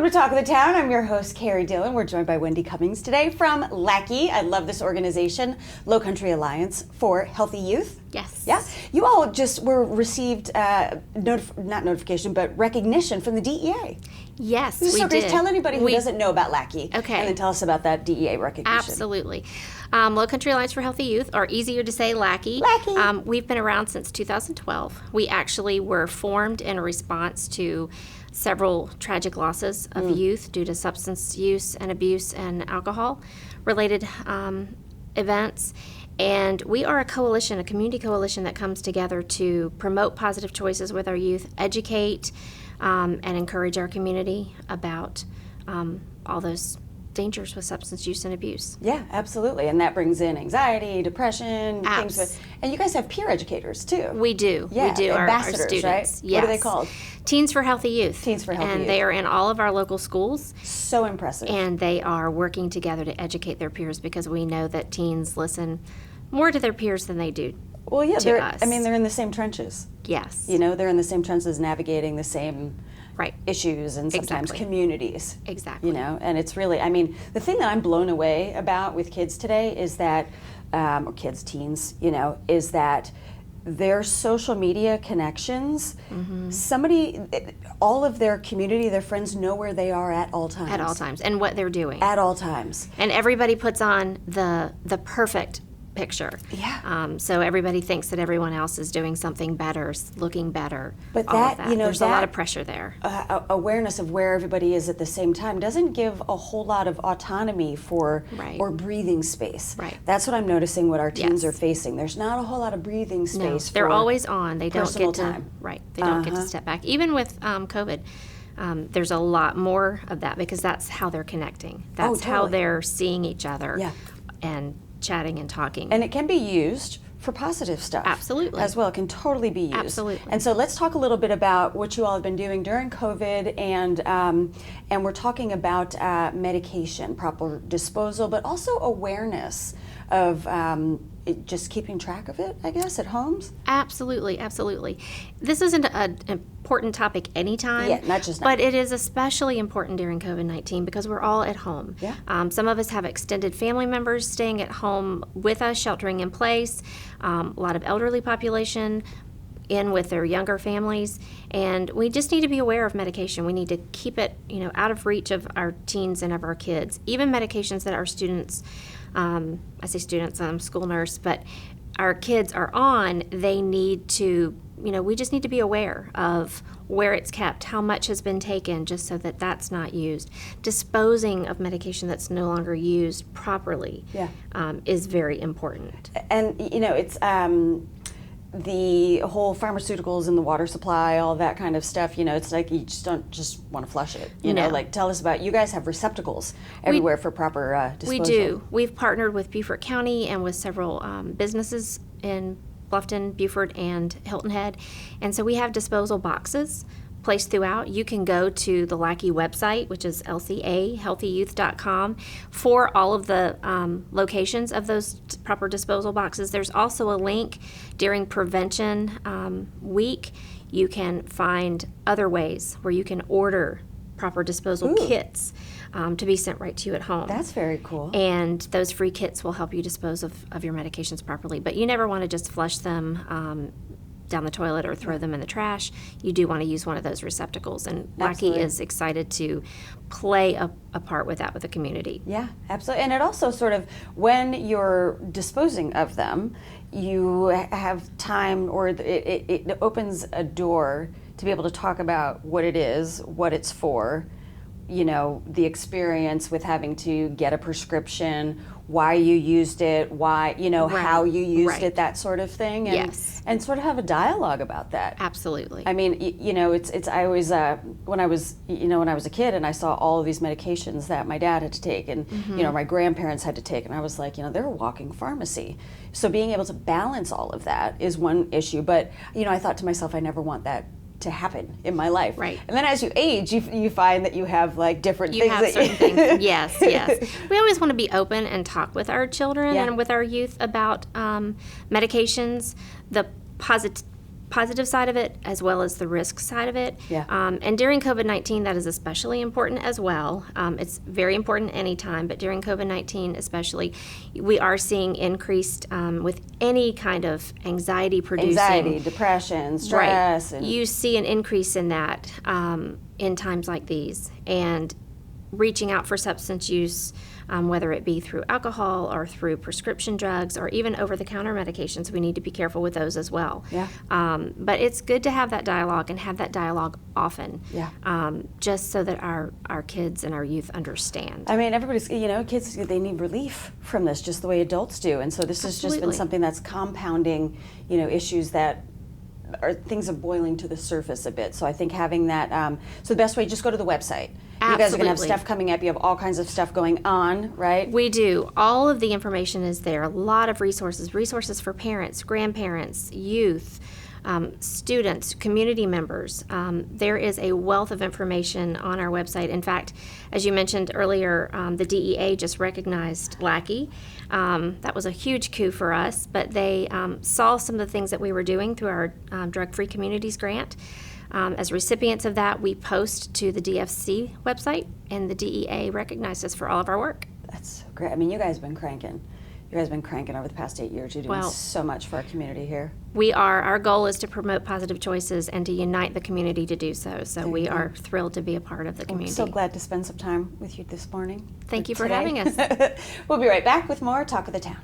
to Talk of the Town. I'm your host, Carrie Dillon. We're joined by Wendy Cummings today from LHHI. I love this organization, Lowcountry Alliance for Healthy Youth. Yes. Yeah. You all just received not notification, but recognition from the DEA. Yes, This is we so great. did. Tell anybody who doesn't know about LHHI. Okay. And then tell us about that DEA recognition. Absolutely. Lowcountry Alliance for Healthy Youth, or easier to say, LHHI. LHHI. We've been around since 2012. We actually were formed in response to several tragic losses of youth due to substance use and abuse and alcohol-related events. And we are a coalition, a community coalition that comes together to promote positive choices with our youth, educate, and encourage our community about all those dangers with substance use and abuse. Yeah, absolutely. And that brings in anxiety, depression, things. And you guys have peer educators, too. We do. Yeah, we do. ambassadors, our students. right? Yes. What are they called? Teens for Healthy Youth. Teens for Healthy and Youth. they are in all of our local schools. So impressive. And they are working together to educate their peers because we know that teens listen more to their peers than they do Well, yeah, to us. they're in the same trenches. Yes. You know, they're in the same trenches, navigating the same Right. issues and sometimes Exactly. communities. Exactly. You know, and it's really, I mean, the thing that I'm blown away about with kids today is that, or kids, teens, you know, is that their social media connections, all of their community, their friends know where they are at all times. At all times. And what they're doing. At all times. And everybody puts on the perfect picture. Yeah. So everybody thinks that everyone else is doing something better, looking better. But all that, of that. you know, there's a lot of pressure there. Awareness of where everybody is at the same time doesn't give a whole lot of autonomy for Right. or breathing space. Right. That's what I'm noticing what our teens Yes. are facing. There's not a whole lot of breathing No, space. they're for always on. They don't personal get to time. right. They don't get to step back. Even with COVID, there's a lot more of that because that's how they're connecting. That's how totally. they're seeing each other. Yeah. And chatting and talking. And it can be used for positive stuff. Absolutely. As well. It can totally be used. Absolutely. And so let's talk a little bit about what you all have been doing during COVID, and we're talking about medication, proper disposal, but also awareness of just keeping track of it, I guess, at homes. Absolutely, absolutely. This isn't an important topic anytime. Yeah, not just now. But it is especially important during COVID-19 because we're all at home. Yeah. Some of us have extended family members staying at home with us, sheltering in place. A lot of elderly population in with their younger families, and we just need to be aware of medication. We need to keep it, out of reach of our teens and of our kids. Even medications that our students, I say students, I'm a school nurse, but our kids are on, they need to, we just need to be aware of where it's kept, how much has been taken, just so that that's not used. Disposing of medication that's no longer used properly is very important. And, it's the whole pharmaceuticals in the water supply, all that kind of stuff, it's like you just don't just want to flush it. No. Like tell us about, you guys have receptacles everywhere for proper disposal. We do. We've partnered with Beaufort County and with several businesses in Bluffton, Beaufort, and Hilton Head. And so we have disposal boxes placed throughout. You can go to the LHHI website, which is lcahealthyyouth.com, for all of the locations of those proper disposal boxes. There's also a link during Prevention Week. You can find other ways where you can order proper disposal kits to be sent right to you at home. That's very cool. And those free kits will help you dispose of your medications properly. But you never want to just flush them down the toilet or throw them in the trash. You do want to use one of those receptacles, and LHHI is excited to play a part with that with the community. Yeah, absolutely. And it also sort of, when you're disposing of them, you have time, or it opens a door to be able to talk about what it is, what it's for, the experience with having to get a prescription, why you used it, why, how you used it, that sort of thing. And, Yes. And sort of have a dialogue about that. Absolutely. I mean, it's I always, when I was a kid and I saw all of these medications that my dad had to take and, my grandparents had to take, and I was like, they're a walking pharmacy. So being able to balance all of that is one issue. But, I thought to myself, I never want that to happen in my life. Right. And then as you age, you find that you have like different You things. have certain things. Yes. We always want to be open and talk with our children and with our youth about medications, the positive side of it as well as the risk side of it. Yeah. And during COVID-19, that is especially important as well. It's very important anytime, but during COVID-19 especially, we are seeing increased with any kind of anxiety-producing. Anxiety, depression, stress. Right. You see an increase in that in times like these. And reaching out for substance use, whether it be through alcohol or through prescription drugs or even over-the-counter medications, we need to be careful with those as well. Yeah. But it's good to have that dialogue and have that dialogue often, Yeah. just so that our kids and our youth understand. I mean, everybody's, kids, they need relief from this just the way adults do. And so this has just been Absolutely. something that's compounding, issues that things are boiling to the surface a bit. So I think having that, so the best way, just go to the website. You guys are going to have Absolutely. stuff coming up. You have all kinds of stuff going on, right? We do. All of the information is there. A lot of resources for parents, grandparents, youth, students, community members. There is a wealth of information on our website. In fact, as you mentioned earlier, the DEA just recognized Lackey. That was a huge coup for us, but they saw some of the things that we were doing through our Drug-Free Communities grant. As recipients of that, we post to the DFC website, and the DEA recognized us for all of our work. That's so great. I mean, you guys have been cranking. You guys have been cranking over the past 8 years. You're doing Well, so much for our community here. We are. Our goal is to promote positive choices and to unite the community to do so. So we are thrilled to be a part of the I'm community. so glad to spend some time with you this morning. Thank you for today. having us. We'll be right back with more Talk of the Town.